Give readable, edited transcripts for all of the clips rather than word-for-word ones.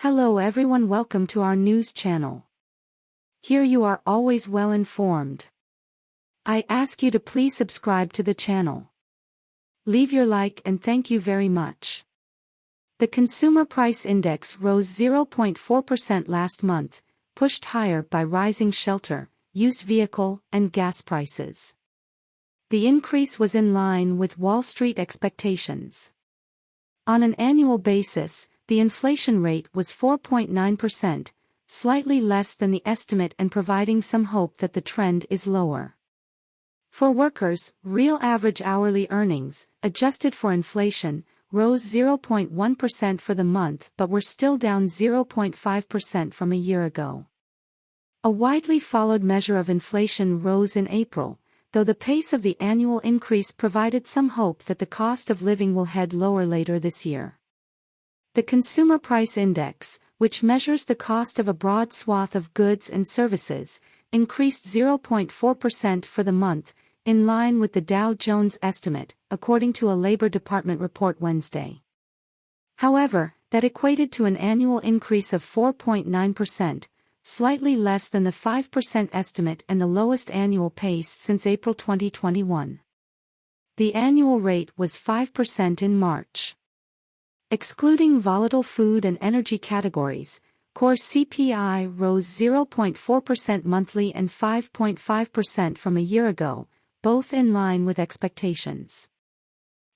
Hello everyone, welcome to our news channel. Here you are always well informed. I ask you to please subscribe to the channel. Leave your like and thank you very much. The consumer price index rose 0.4% last month, pushed higher by rising shelter, used vehicle, and gas prices. The increase was in line with Wall Street expectations. On an annual basis, the inflation rate was 4.9%, slightly less than the estimate and providing some hope that the trend is lower. For workers, real average hourly earnings, adjusted for inflation, rose 0.1% for the month but were still down 0.5% from a year ago. A widely followed measure of inflation rose in April, though the pace of the annual increase provided some hope that the cost of living will head lower later this year. The Consumer Price Index, which measures the cost of a broad swath of goods and services, increased 0.4% for the month, in line with the Dow Jones estimate, according to a Labor Department report Wednesday. However, that equated to an annual increase of 4.9%, slightly less than the 5% estimate and the lowest annual pace since April 2021. The annual rate was 5% in March. Excluding volatile food and energy categories, core CPI rose 0.4% monthly and 5.5% from a year ago, both in line with expectations.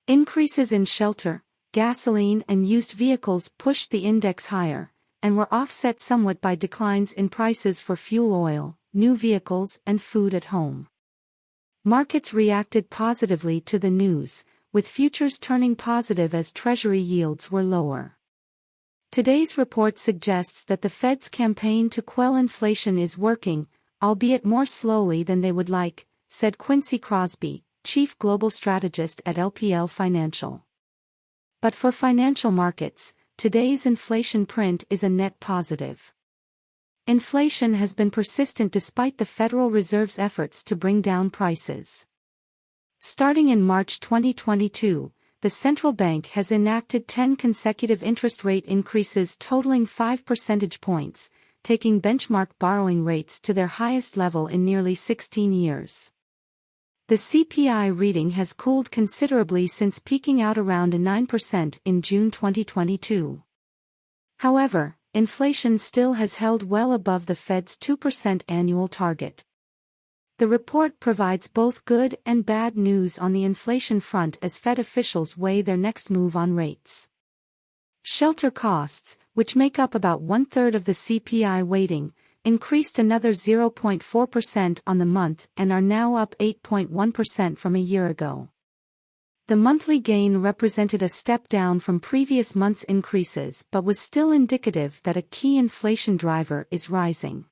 Increases in shelter, gasoline and used vehicles pushed the index higher, and were offset somewhat by declines in prices for fuel oil, new vehicles and food at home. Markets reacted positively to the news, with futures turning positive as Treasury yields were lower. Today's report suggests that the Fed's campaign to quell inflation is working, albeit more slowly than they would like, said Quincy Crosby, chief global strategist at LPL Financial. But for financial markets, today's inflation print is a net positive. Inflation has been persistent despite the Federal Reserve's efforts to bring down prices. Starting in March 2022, the central bank has enacted 10 consecutive interest rate increases totaling 5 percentage points, taking benchmark borrowing rates to their highest level in nearly 16 years. The CPI reading has cooled considerably since peaking out around 9% in June 2022. However, inflation still has held well above the Fed's 2% annual target. The report provides both good and bad news on the inflation front as Fed officials weigh their next move on rates. Shelter costs, which make up about 1/3 of the CPI weighting, increased another 0.4% on the month and are now up 8.1% from a year ago. The monthly gain represented a step down from previous months' increases but was still indicative that a key inflation driver is rising.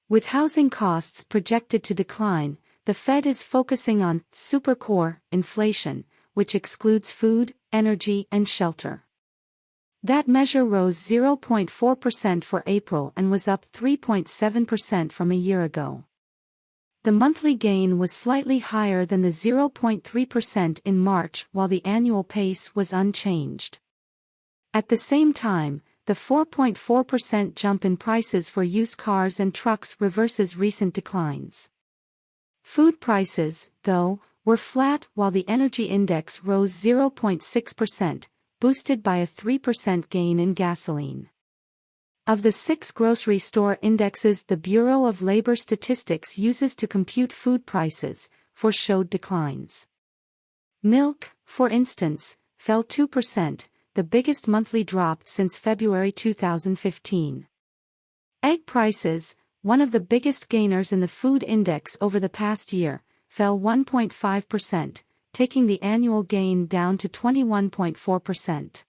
With housing costs projected to decline, the Fed is focusing on supercore inflation, which excludes food, energy, and shelter. That measure rose 0.4% for April and was up 3.7% from a year ago. The monthly gain was slightly higher than the 0.3% in March, while the annual pace was unchanged. At the same time, the 4.4% jump in prices for used cars and trucks reverses recent declines. Food prices, though, were flat while the energy index rose 0.6%, boosted by a 3% gain in gasoline. Of the 6 grocery store indexes the Bureau of Labor Statistics uses to compute food prices, 4 showed declines. Milk, for instance, fell 2%, the biggest monthly drop since February 2015. Egg prices, one of the biggest gainers in the food index over the past year, fell 1.5%, taking the annual gain down to 21.4%.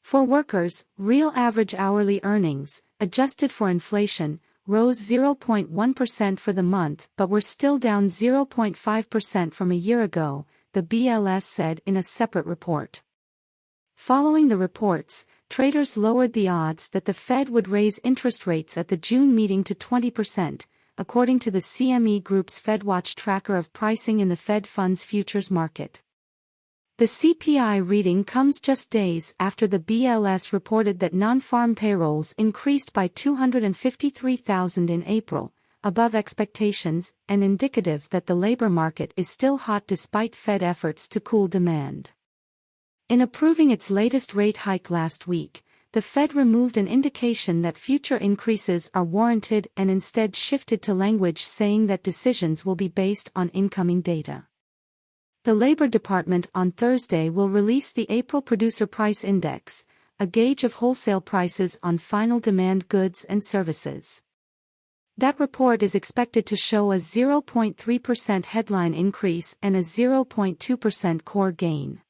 For workers, real average hourly earnings, adjusted for inflation, rose 0.1% for the month but were still down 0.5% from a year ago, the BLS said in a separate report. Following the reports, traders lowered the odds that the Fed would raise interest rates at the June meeting to 20%, according to the CME Group's FedWatch tracker of pricing in the Fed funds futures market. The CPI reading comes just days after the BLS reported that non-farm payrolls increased by 253,000 in April, above expectations and indicative that the labor market is still hot despite Fed efforts to cool demand. In approving its latest rate hike last week, the Fed removed an indication that future increases are warranted and instead shifted to language saying that decisions will be based on incoming data. The Labor Department on Thursday will release the April Producer Price Index, a gauge of wholesale prices on final demand goods and services. That report is expected to show a 0.3% headline increase and a 0.2% core gain.